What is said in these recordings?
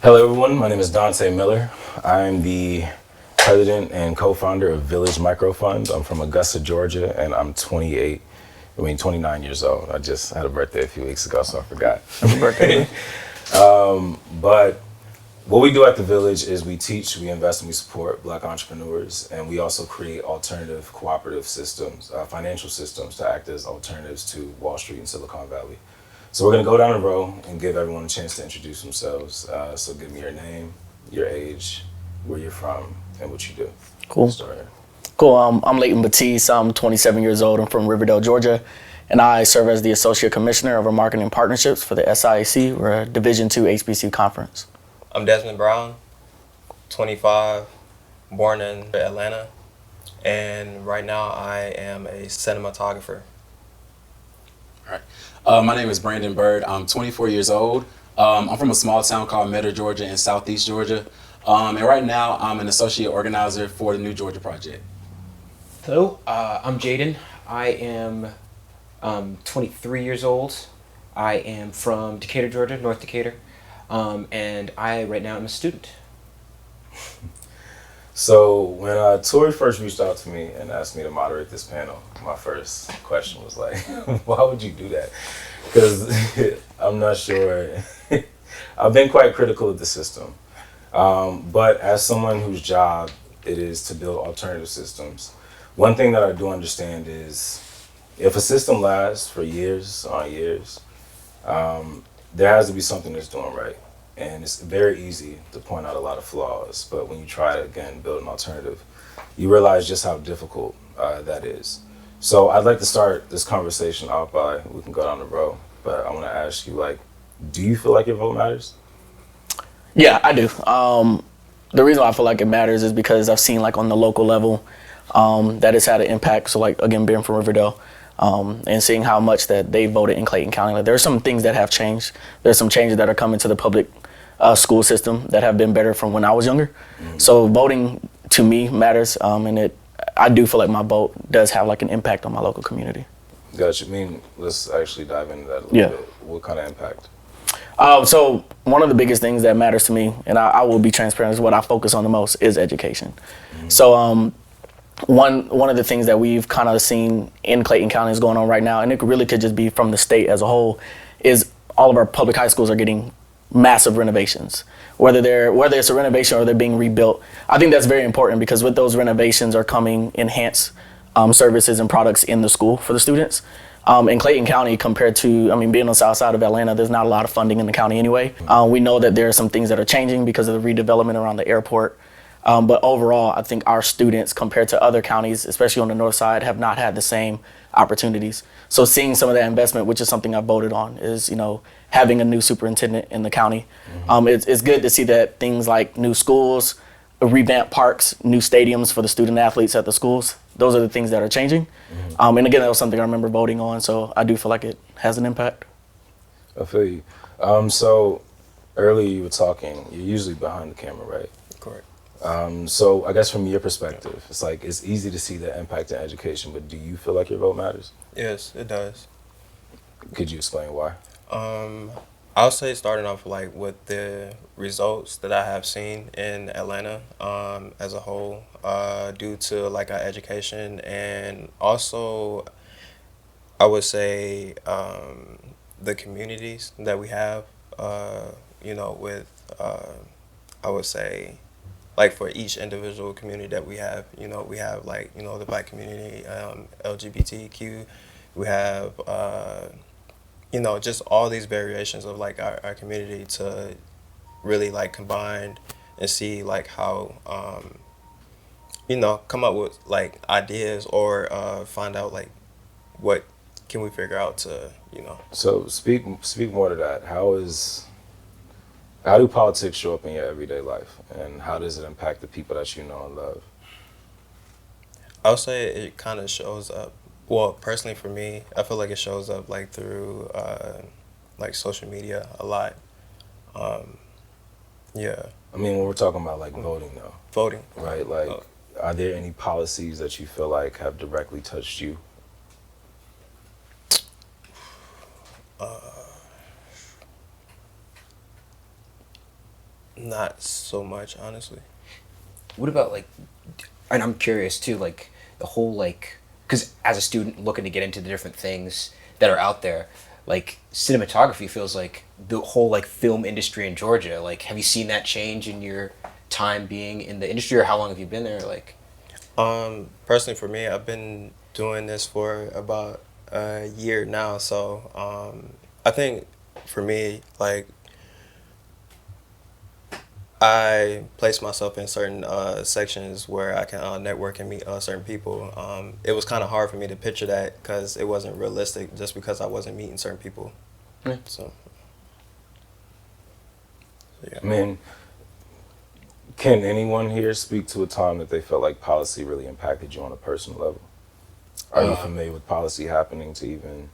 Hello, everyone. My name is Dante Miller. I'm the president and co-founder of Village Microfund. I'm from Augusta, Georgia, and I'm 29 years old. I just had a birthday a few weeks ago, so I forgot. Happy birthday. But what we do at the Village is we teach, we invest, and we support Black entrepreneurs, and we also create alternative cooperative systems, financial systems to act as alternatives to Wall Street and Silicon Valley. So we're going to go down a row and give everyone a chance to introduce themselves. So give me your name, your age, where you're from, and what you do. Cool. Start here. Cool. I'm Leighton Batiste. I'm 27 years old. I'm from Riverdale, Georgia. And I serve as the Associate Commissioner of our Marketing Partnerships for the SIAC. We're a Division II HBCU conference. I'm Desmond Brown, 25, born in Atlanta, and right now I am a cinematographer. All right. My name is Brandon Bird. I'm 24 years old. I'm from a small town called Metter, Georgia in southeast Georgia. And right now I'm an associate organizer for the New Georgia Project. Hello, I'm Jaden. I am 23 years old. I am from Decatur, Georgia, North Decatur. And I right now am a student. So when Tori first reached out to me and asked me to moderate this panel, my first question was like, why would you do that? Because I'm not sure. I've been quite critical of the system. But as someone whose job it is to build alternative systems, one thing that I do understand is if a system lasts for years on years, there has to be something that's doing right. And it's very easy to point out a lot of flaws, but when you try to, again, build an alternative, you realize just how difficult that is. So I'd like to start this conversation off by, we can go down the row, but I want to ask you, like, do you feel like your vote matters? Yeah, I do. The reason why I feel like it matters is because I've seen, like, on the local level, that it's had an impact. So, like, again, being from Riverdale, and seeing how much that they voted in Clayton County. Like, there are some things that have changed. There's some changes that are coming to the public school system that have been better from when I was younger. Mm-hmm. So voting to me matters, and I do feel like my vote does have like an impact on my local community. Gotcha. I mean, let's actually dive into that a little bit. What kind of impact? So one of the biggest things that matters to me, and I will be transparent, is what I focus on the most is education. Mm-hmm. So one of the things that we've kind of seen in Clayton County is going on right now, and it really could just be from the state as a whole, is all of our public high schools are getting massive renovations, whether it's a renovation or they're being rebuilt. I think that's very important because with those renovations are coming enhanced services and products in the school for the students. In Clayton County, compared to, being on the south side of Atlanta, there's not a lot of funding in the county anyway. We know that there are some things that are changing because of the redevelopment around the airport. But overall, I think our students, compared to other counties, especially on the north side, have not had the same opportunities. So seeing some of that investment, which is something I voted on, is, having a new superintendent in the county. Mm-hmm. It's good to see that things like new schools, revamped parks, new stadiums for the student athletes at the schools, those are the things that are changing. Mm-hmm. And again, that was something I remember voting on, so I do feel like it has an impact. I feel you. So earlier you were talking, you're usually behind the camera, right? Correct. So I guess from your perspective, it's like it's easy to see the impact in education, but do you feel like your vote matters? Yes, it does. Could you explain why? I'll say starting off like with the results that I have seen in Atlanta as a whole, due to like our education, and also I would say the communities that we have, with I would say like for each individual community that we have like, the Black community, LGBTQ, we have, just all these variations of like our community to really like combine and see like how, come up with like ideas or find out like what can we figure out to, So speak more to that. How do politics show up in your everyday life, and how does it impact the people that you know and love? I would say it kind of shows up. Well, personally for me, I feel like it shows up like through like social media a lot. Yeah. When we're talking about like voting though. Voting. Right, like are there any policies that you feel like have directly touched you? Not so much, honestly. What about like, and I'm curious too, like the whole like, because as a student looking to get into the different things that are out there, like cinematography feels like the whole like film industry in Georgia. Like, have you seen that change in your time being in the industry, or how long have you been there? Like, Personally for me, I've been doing this for about a year now, so I think for me, like I place myself in certain sections where I can network and meet certain people. It was kind of hard for me to picture that because it wasn't realistic, just because I wasn't meeting certain people. Yeah. So yeah. I mean, can anyone here speak to a time that they felt like policy really impacted you on a personal level? Are you familiar with policy happening to even?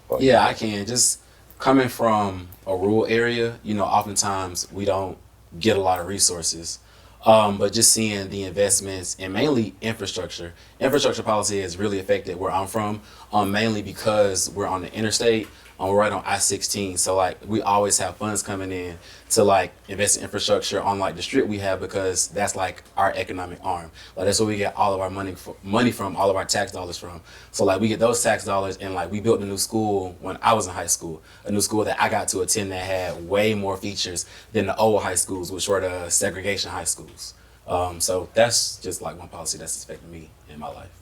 Well, Yeah, I can. Just coming from a rural area, oftentimes we don't get a lot of resources. But just seeing the investments and mainly infrastructure policy has really affected where I'm from, mainly because we're on the interstate. We're right on I-16, so like we always have funds coming in to like invest in infrastructure on like the strip we have, because that's like our economic arm. Like that's where we get all of our money from, all of our tax dollars from. So like we get those tax dollars, and like we built a new school when I was in high school, a new school that I got to attend that had way more features than the old high schools, which were the segregation high schools. So that's just like one policy that's affected me in my life.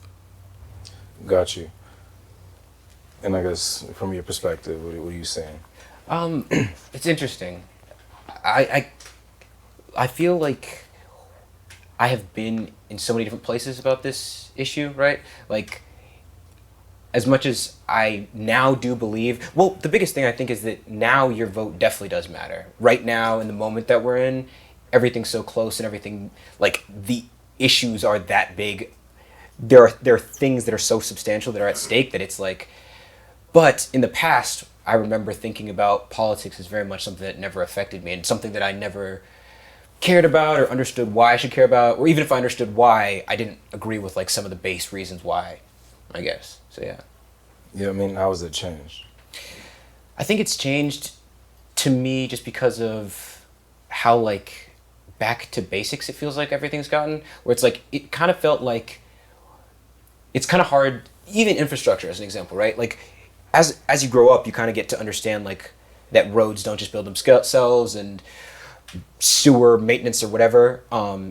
Got you. And I guess from your perspective, what are you saying? it's interesting. I feel like I have been in so many different places about this issue, right? Like, as much as I now do believe, well, the biggest thing I think is that now your vote definitely does matter. Right now, in the moment that we're in, everything's so close and everything, like, the issues are that big. There are things that are so substantial that are at stake that it's like, but in the past, I remember thinking about politics as very much something that never affected me, and something that I never cared about or understood why I should care about, or even if I understood why, I didn't agree with like some of the base reasons why, I guess. So yeah. Yeah, I mean, how has it changed? I think it's changed to me just because of how like back to basics it feels like everything's gotten, where it's like it kind of felt like it's kind of hard, even infrastructure as an example, right? Like as you grow up, you kind of get to understand like that roads don't just build themselves, and sewer maintenance or whatever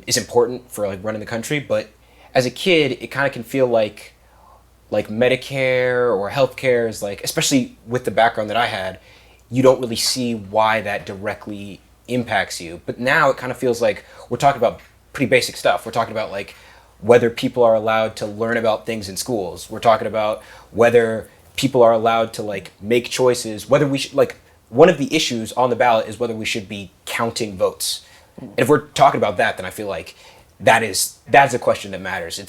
is important for like running the country. But as a kid, it kind of can feel like Medicare or healthcare is like, especially with the background that I had, you don't really see why that directly impacts you. But now it kind of feels like we're talking about pretty basic stuff. We're talking about like whether people are allowed to learn about things in schools. We're talking about whether people are allowed to like make choices, whether we should like, one of the issues on the ballot is whether we should be counting votes. And if we're talking about that, then I feel like that's a question that matters.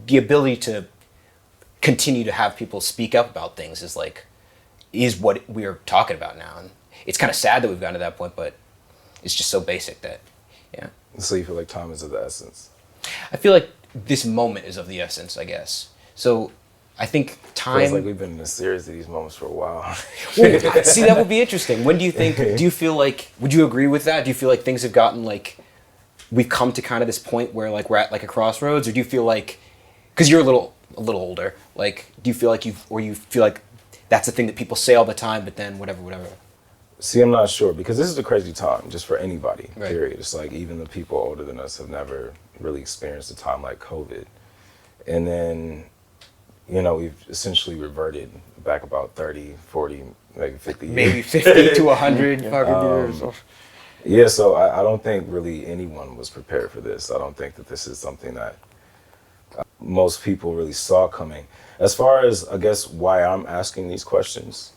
The ability to continue to have people speak up about things is what we're talking about now. And it's kind of sad that we've gotten to that point, but it's just so basic that, yeah. So you feel like time is of the essence? I feel like this moment is of the essence, I guess. So I think time... Feels like we've been in a series of these moments for a while. Well, see, that would be interesting. When do you think, do you feel like, would you agree with that? Do you feel like things have gotten like, we've come to kind of this point where like we're at like a crossroads? Or do you feel like, because you're a little older, like, do you feel like you feel like that's the thing that people say all the time, but then whatever? See, I'm not sure, because this is a crazy time just for anybody, Right. period. It's like even the people older than us have never really experienced a time like COVID. And then, we've essentially reverted back about 30, 40, maybe 50 years. Maybe 50 to 100 years. Yeah, so I don't think really anyone was prepared for this. I don't think that this is something that most people really saw coming. As far as, I guess, why I'm asking these questions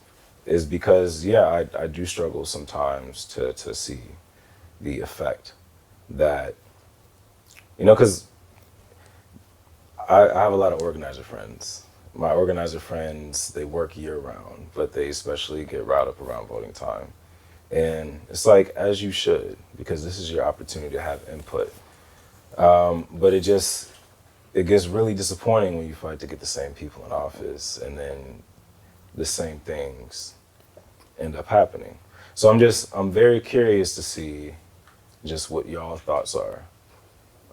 is because, I do struggle sometimes to see the effect that, because I have a lot of organizer friends. My organizer friends, they work year round, but they especially get riled up around voting time. And it's like, as you should, because this is your opportunity to have input. But it gets really disappointing when you fight to get the same people in office and then the same things end up happening. So I'm very curious to see, just what y'all thoughts are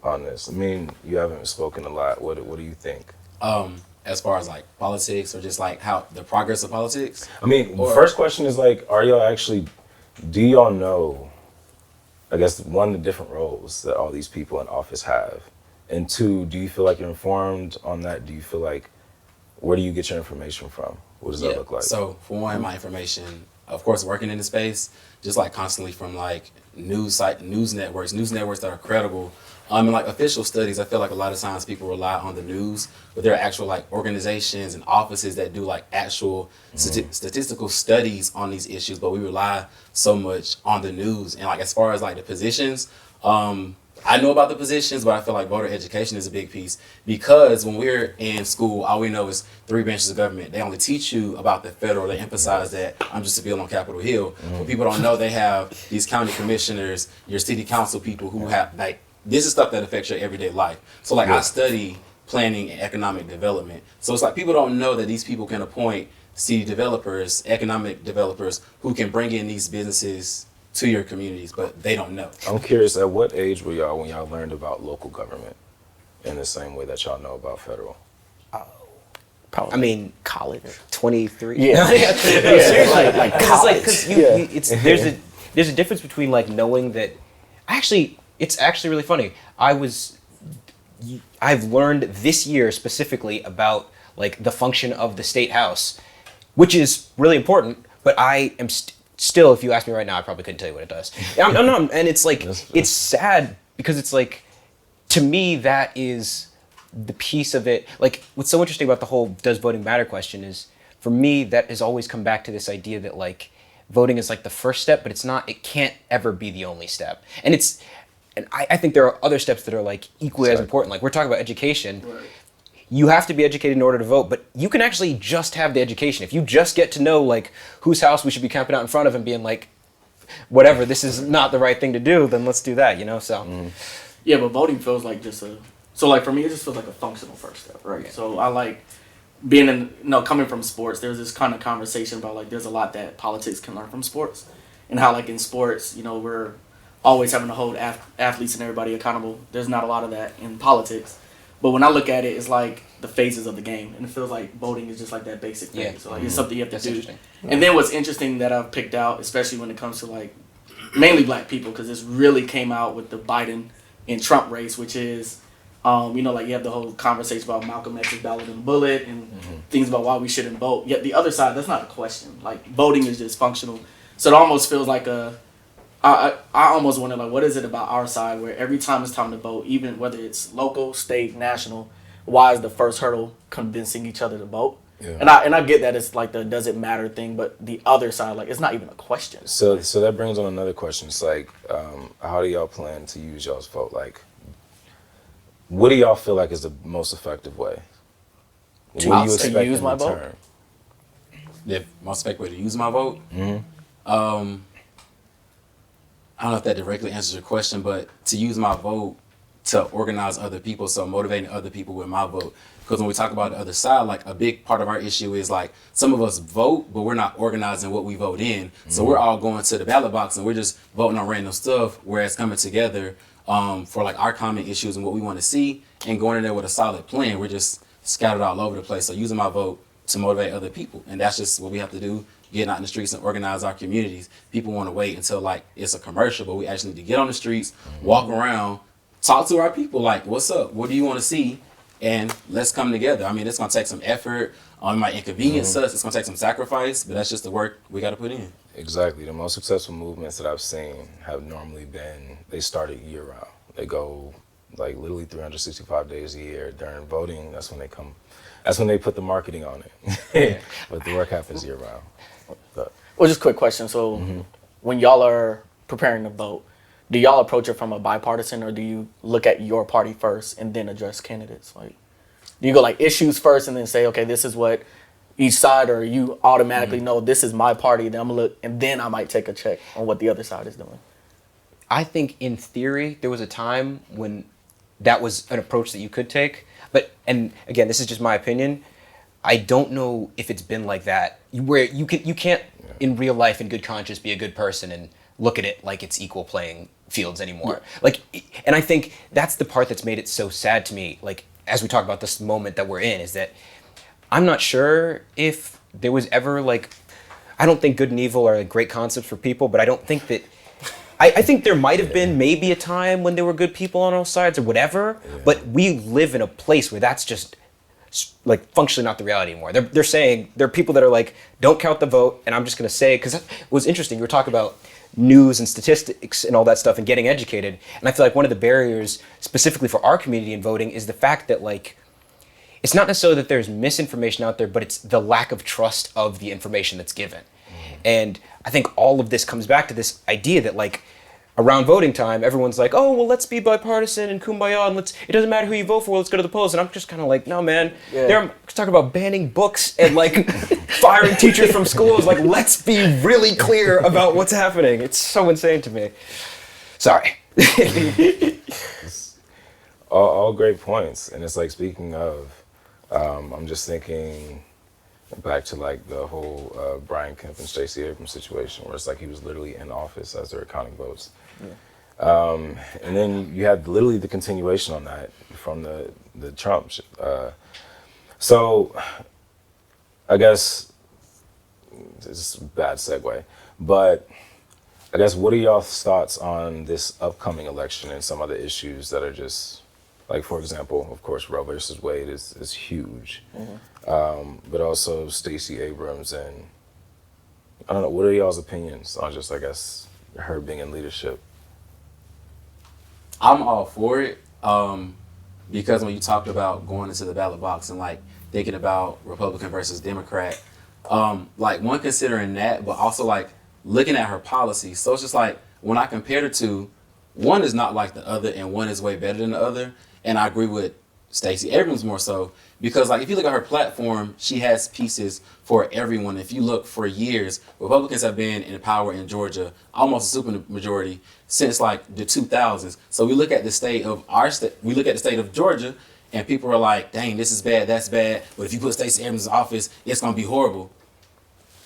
on this. I mean, you haven't spoken a lot. What do you think? As far as like politics or just like how the progress of politics? I mean, Or- first question is like, do y'all know, I guess, one, the different roles that all these people in office have? And two, do you feel like you're informed on that? Do you feel like, where do you get your information from? What does that look like? So for one, my information, of course, working in the space, just like constantly from like news networks that are credible. And like official studies, I feel like a lot of times people rely on the news, but there are actual like organizations and offices that do like actual statistical studies on these issues, but we rely so much on the news. And like as far as like the positions, I know about the positions, but I feel like voter education is a big piece because when we're in school, all we know is 3 branches of government. They only teach you about the federal. They emphasize that I'm just a bill on Capitol Hill. But people don't know they have these county commissioners, your city council people who have like, this is stuff that affects your everyday life. So like I study planning and economic development. So it's like people don't know that these people can appoint city developers, economic developers who can bring in these businesses to your communities, but they don't know. I'm curious, at what age were y'all when y'all learned about local government in the same way that y'all know about federal? Probably. I mean, college. 23. Yeah. Seriously, like because there's a difference between like knowing that. Actually, it's actually really funny. I've learned this year specifically about like the function of the state house, which is really important. But I am still, if you ask me right now, I probably couldn't tell you what it does. And it's like it's sad because it's like, to me, that is the piece of it. Like, what's so interesting about the whole "does voting matter" question is, for me, that has always come back to this idea that like voting is like the first step, but it's not. It can't ever be the only step. And I think there are other steps that are like equally as important. Like we're talking about education. Right. You have to be educated in order to vote, but you can actually just have the education. If you just get to know like whose house we should be camping out in front of and being like, whatever, this is not the right thing to do, then let's do that, you know? So. Yeah, but voting feels like so like for me, it just feels like a functional first step, right? Yeah. So I like being coming from sports, there's this kind of conversation about like, there's a lot that politics can learn from sports and how like in sports, we're always having to hold athletes and everybody accountable. There's not a lot of that in politics. But when I look at it, it's like the phases of the game. And it feels like voting is just like that basic thing. Yeah. So like it's something you have to do. And then what's interesting that I've picked out, especially when it comes to like mainly black people, because this really came out with the Biden and Trump race, which is, like you have the whole conversation about Malcolm X's ballot and bullet and things about why we shouldn't vote. Yet the other side, that's not a question. Like voting is just functional. So it almost feels like I almost wonder, like, what is it about our side where every time it's time to vote, even whether it's local, state, national, why is the first hurdle convincing each other to vote? Yeah. And I get that it's like the does it matter thing, but the other side, like, it's not even a question. So that brings on another question. It's like, how do y'all plan to use y'all's vote? Like, what do y'all feel like is the most effective way? What do you expect to use my vote? The most effective way to use my vote? I don't know if that directly answers your question, but to use my vote to organize other people, so motivating other people with my vote. Because when we talk about the other side, like a big part of our issue is like some of us vote, but we're not organizing what we vote in. So we're all going to the ballot box and we're just voting on random stuff, whereas coming together for like our common issues and what we want to see and going in there with a solid plan, we're just scattered all over the place. So using my vote to motivate other people. And that's just what we have to do. Get out in the streets and organize our communities. People want to wait until like it's a commercial, but we actually need to get on the streets, walk around, talk to our people like, what's up? What do you want to see? And let's come together. I mean, it's going to take some effort. It might inconvenience us. It's going to take some sacrifice, but that's just the work we got to put in. Exactly. The most successful movements that I've seen have normally been, they started year round. They go like literally 365 days a year. During voting, that's when they put the marketing on it. But the work happens year round. Well, just a quick question. So when y'all are preparing to vote, do y'all approach it from a bipartisan or do you look at your party first and then address candidates? Like, do you go like issues first and then say, okay, this is what each side, or you automatically know this is my party, then I'm gonna look, and then I might take a check on what the other side is doing? I think in theory, there was a time when that was an approach that you could take. But, and again, this is just my opinion. I don't know if it's been like that, where you can't in real life in good conscience be a good person and look at it like it's equal playing fields anymore. Like, and I think that's the part that's made it so sad to me. Like, as we talk about this moment that we're in, is that I'm not sure if there was ever like, I don't think good and evil are like great concepts for people, but I don't think that. I think there might have been maybe a time when there were good people on all sides or whatever, but we live in a place where that's just like functionally not the reality anymore. They're saying, there are people that are like, don't count the vote, and I'm just going to say, because it was interesting, you were talking about news and statistics and all that stuff and getting educated, and I feel like one of the barriers specifically for our community in voting is the fact that like, it's not necessarily that there's misinformation out there, but it's the lack of trust of the information that's given. And I think all of this comes back to this idea that like, around voting time, everyone's like, oh, well, let's be bipartisan and kumbaya, and it doesn't matter who you vote for, let's go to the polls. And I'm just kind of like, no, man, they're talking about banning books and like firing teachers from schools. Like, let's be really clear about what's happening. It's so insane to me. Sorry. All great points. And it's like, speaking of, I'm just thinking back to like the whole Brian Kemp and Stacey Abrams situation, where it's like he was literally in office as they were counting votes. And then you had literally the continuation on that from the Trump. So I guess this is a bad segue, but I guess what are y'all's thoughts on this upcoming election and some of the issues that are just, like, for example, of course, Roe versus Wade is huge, but also Stacey Abrams, and I don't know, what are y'all's opinions on just, I guess, her being in leadership? I'm all for it, because when you talked about going into the ballot box and like thinking about Republican versus Democrat, like one considering that, but also like looking at her policies. So it's just like when I compared the two, one is not like the other and one is way better than the other. And I agree with Stacey Abrams more so, because like if you look at her platform, she has pieces for everyone. If you look for years, Republicans have been in power in Georgia, almost a super majority, since like the 2000s. So we look at the state of we look at the state of Georgia, and people are like, dang, this is bad, that's bad. But if you put Stacey Abrams in office, it's gonna be horrible.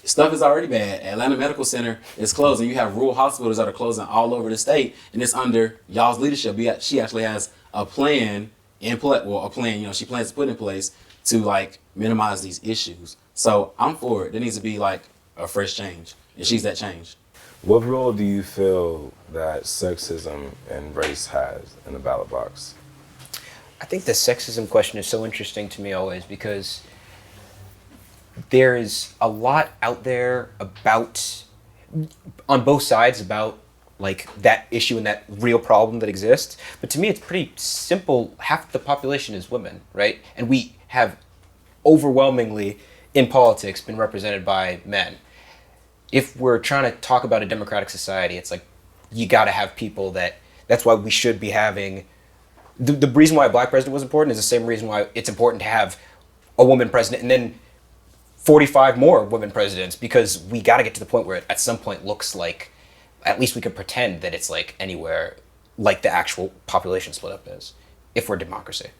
Stuff is already bad. Atlanta Medical Center is closing. You have rural hospitals that are closing all over the state, and it's under y'all's leadership. She actually has a plan in place. Well, a plan, she plans to put in place to like minimize these issues. So I'm for it. There needs to be like a fresh change, and she's that change. What role do you feel that sexism and race has in the ballot box? I think the sexism question is so interesting to me always, because there is a lot out there about, on both sides, about like that issue and that real problem that exists. But to me, it's pretty simple. Half the population is women, right? And we have overwhelmingly in politics been represented by men. If we're trying to talk about a democratic society, it's like you got to have people that's why we should be having, the reason why a black president was important is the same reason why it's important to have a woman president, and then 45 more women presidents, because we got to get to the point where it at some point looks like, at least we could pretend that it's like anywhere like the actual population split up is, if we're a democracy.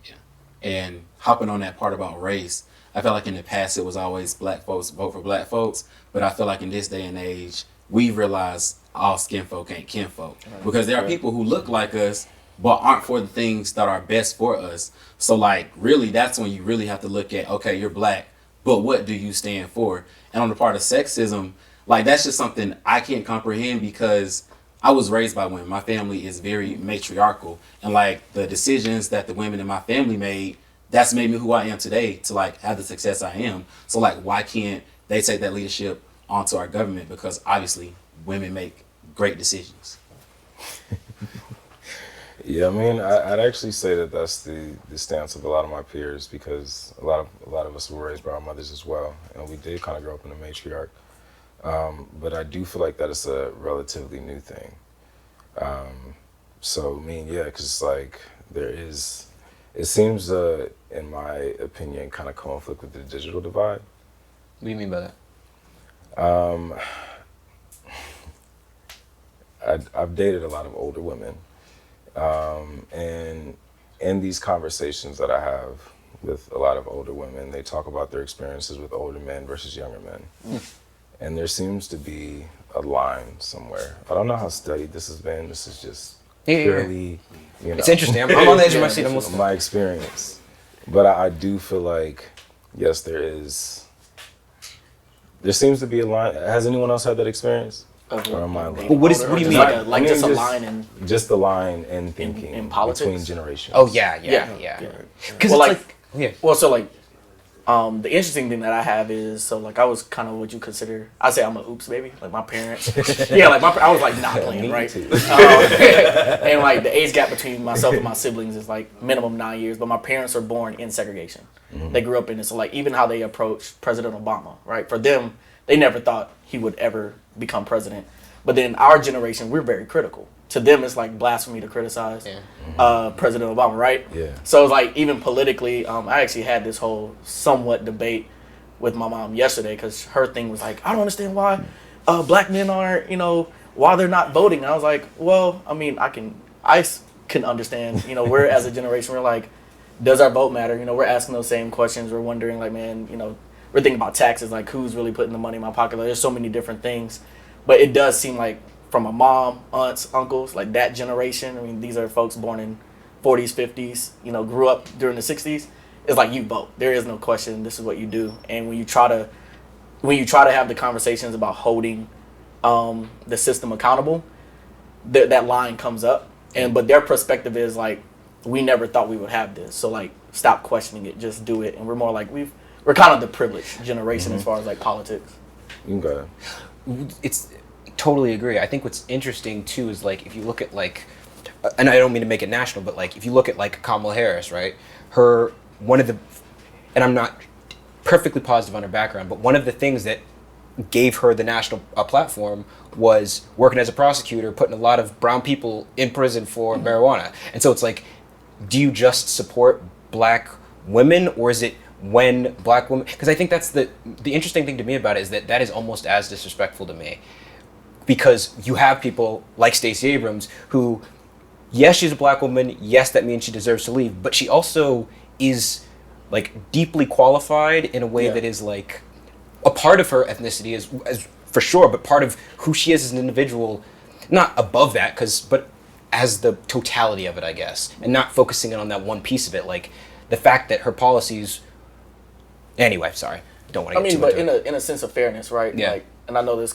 Yeah. And hopping on that part about race, I feel like in the past it was always black folks vote for black folks, but I feel like in this day and age, we realize all skin folk ain't kin folk. Because there are people who look like us, but aren't for the things that are best for us. So like, really, that's when you really have to look at, okay, you're black, but what do you stand for? And on the part of sexism, like that's just something I can't comprehend, because I was raised by women. My family is very matriarchal, and like the decisions that the women in my family made, that's made me who I am today, to like have the success I am. So like, why can't they take that leadership onto our government? Because obviously women make great decisions. Yeah, I mean, I'd actually say that that's the stance of a lot of my peers, because a lot of us were raised by our mothers as well, and we did kind of grow up in a matriarch. But I do feel like that is a relatively new thing. So, I mean, yeah, because like it seems, in my opinion, kind of conflict with the digital divide. What do you mean by that? I've dated a lot of older women, and in these conversations that I have with a lot of older women, they talk about their experiences with older men versus younger men. and there seems to be a line somewhere. I don't know how studied this has been. This is just purely, you know. It's interesting. I'm on the edge of my seat. I'm listening. My experience. But I do feel like, yes, there seems to be a line. Has anyone else had that experience? Or am I alone? Well, what do you mean? Like just a line in just the line in thinking in politics? between generations. Oh yeah. Because Well, yeah. Well, so like, the interesting thing that I have is, so like I was kind of what you consider, I say I'm a oops baby. Like my parents, yeah, like I was like not playing, right? And like the age gap between myself and my siblings is like minimum 9 years, but my parents are born in segregation. They grew up in it, so like even how they approach President Obama, right? For them, they never thought he would ever become president. But then our generation, we're very critical. To them, it's like blasphemy to criticize President Obama, right? Yeah. So it's like even politically, I actually had this whole somewhat debate with my mom yesterday because her thing was like, I don't understand why black men aren't, why they're not voting. And I was like, well, I mean, I can understand, we're as a generation, we're like, does our vote matter? We're asking those same questions. We're wondering like, man, we're thinking about taxes, like who's really putting the money in my pocket? Like, there's so many different things. But it does seem like from a mom, aunts, uncles, like that generation, I mean, these are folks born in 40s, 50s, grew up during the 60s. It's like you vote. There is no question. This is what you do. And when you try to have the conversations about holding the system accountable, that line comes up. But their perspective is like, we never thought we would have this. So like, stop questioning it. Just do it. And we're more like we're kind of the privileged generation as far as like politics. You can go. It's totally agree. I think what's interesting too is like if you look at like, and I don't mean to make it national, but like if you look at like Kamala Harris, right? And I'm not perfectly positive on her background, but one of the things that gave her the national platform was working as a prosecutor, putting a lot of brown people in prison for marijuana. And so it's like, do you just support black women, or is it when black women? Because I think that's the interesting thing to me about it is that is almost as disrespectful to me, because you have people like Stacey Abrams who, yes, she's a black woman, yes, that means she deserves to leave, but she also is like deeply qualified in a way that is like a part of her ethnicity is for sure, but part of who she is as an individual, not above that, but as the totality of it, I guess, and not focusing on that one piece of it, like the fact that her policies. Anyway, sorry, don't want to. I mean, but in a sense of fairness, right? Yeah. Like, and I know this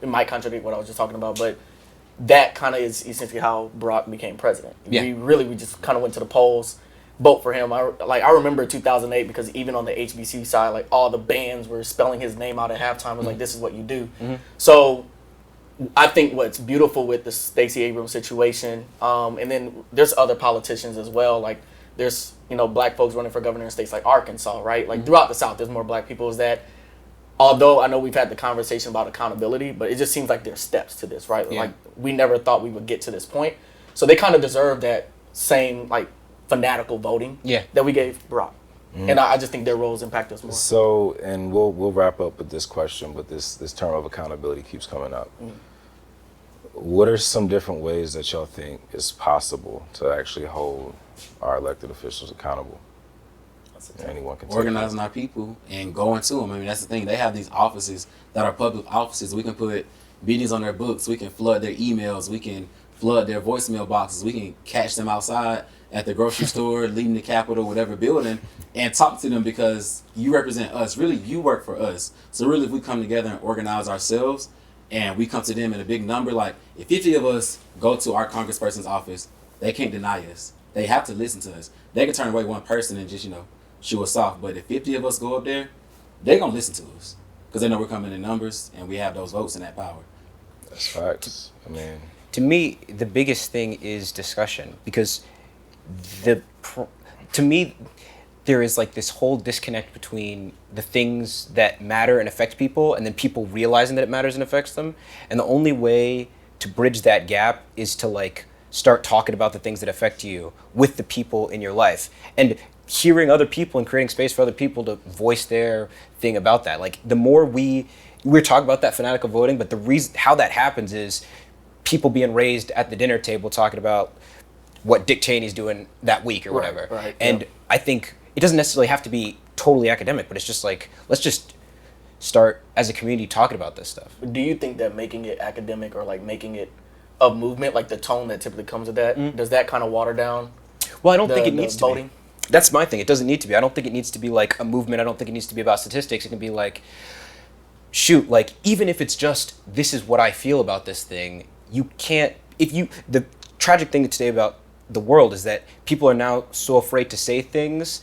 it might contradict what I was just talking about, but that kind of is essentially how Barack became president. Yeah. We just kind of went to the polls, vote for him. I remember 2008 because even on the HBC side, like all the bands were spelling his name out at halftime. It was like, this is what you do. So I think what's beautiful with the Stacey Abrams situation, and then there's other politicians as well. Like there's black folks running for governor in states like Arkansas, right? Like throughout the South, there's more black people. Is that although I know we've had the conversation about accountability, but it just seems like there's steps to this, right? Yeah. Like we never thought we would get to this point. So they kind of deserve that same like fanatical voting that we gave Barack. And I just think their roles impact us more. So, and we'll wrap up with this question, but this term of accountability keeps coming up. What are some different ways that y'all think is possible to actually hold our elected officials accountable? Anyone can Organizing our people and going to them. I mean, that's the thing. They have these offices that are public offices. We can put meetings on their books. We can flood their emails. We can flood their voicemail boxes. We can catch them outside at the grocery store, leaving the Capitol, whatever building, and talk to them because you represent us. Really, you work for us. So really, if we come together and organize ourselves and we come to them in a big number, like if 50 of us go to our congressperson's office, they can't deny us. They have to listen to us. They can turn away one person and just, shoo us off. But if 50 of us go up there, they're going to listen to us because they know we're coming in numbers and we have those votes and that power. That's facts. I mean, To me, the biggest thing is discussion, because to me, there is like this whole disconnect between the things that matter and affect people and then people realizing that it matters and affects them. And the only way to bridge that gap is to like start talking about the things that affect you with the people in your life and hearing other people and creating space for other people to voice their thing about that. Like the more we're talking about that fanatical voting, but the reason how that happens is people being raised at the dinner table talking about what Dick Cheney's doing that week or whatever. Right, and I think it doesn't necessarily have to be totally academic, but it's just like, let's just start as a community talking about this stuff. Do you think that making it academic or like making it a movement, like the tone that typically comes with that, does that kind of water down? Well, I don't think it needs to voting? be. That's my thing. It doesn't need to be. I don't think it needs to be like a movement. I don't think it needs to be about statistics. It can be like, shoot, like even if it's just this is what I feel about this thing, you can't. The tragic thing today about the world is that people are now so afraid to say things,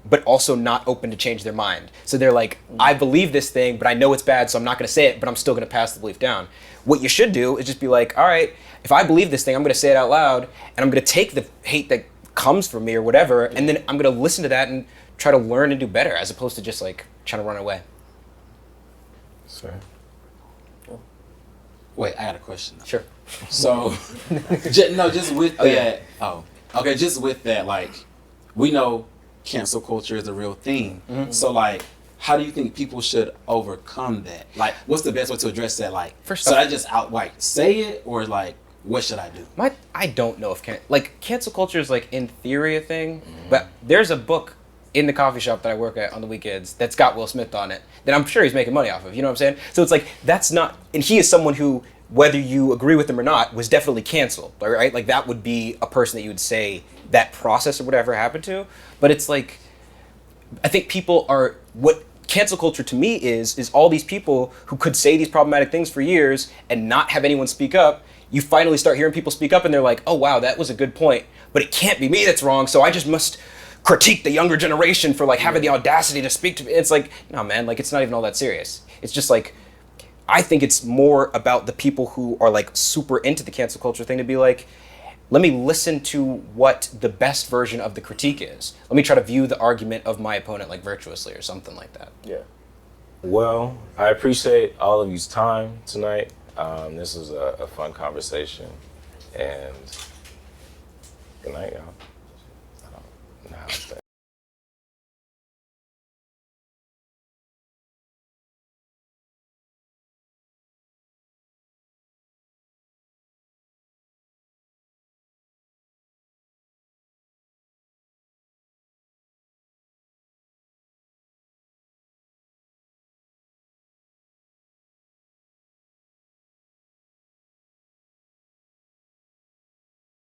but also not open to change their mind. So they're like, I believe this thing, but I know it's bad, so I'm not going to say it, but I'm still going to pass the belief down. What you should do is just be like, all right, if I believe this thing, I'm going to say it out loud, and I'm going to take the hate that comes from me or whatever, and then I'm going to listen to that and try to learn and do better, as opposed to just like trying to run away. Sorry. Wait, I got a question. Sure. So, just with that. Oh, okay. Just with that, like, we know cancel culture is a real thing. So, like, how do you think people should overcome that? Like, what's the best way to address that? Like, First should off- I just outright say it, or like, what should I do? I don't know if cancel culture is like in theory a thing, but there's a book in the coffee shop that I work at on the weekends that's got Will Smith on it that I'm sure he's making money off of. You know what I'm saying? So it's like that's not, and he is someone who, whether you agree with him or not, was definitely canceled, right? Like that would be a person that you would say that process or whatever happened to. But it's like, I think people are, what cancel culture to me is all these people who could say these problematic things for years and not have anyone speak up. You finally start hearing people speak up and they're like, oh wow, that was a good point, but it can't be me that's wrong, so I just must critique the younger generation for like having the audacity to speak to me. It's like, no man, like it's not even all that serious. It's just like, I think it's more about the people who are like super into the cancel culture thing to be like, let me listen to what the best version of the critique is. Let me try to view the argument of my opponent like virtuously or something like that. Yeah. Well, I appreciate all of you's time tonight. This was a fun conversation, and good night, y'all.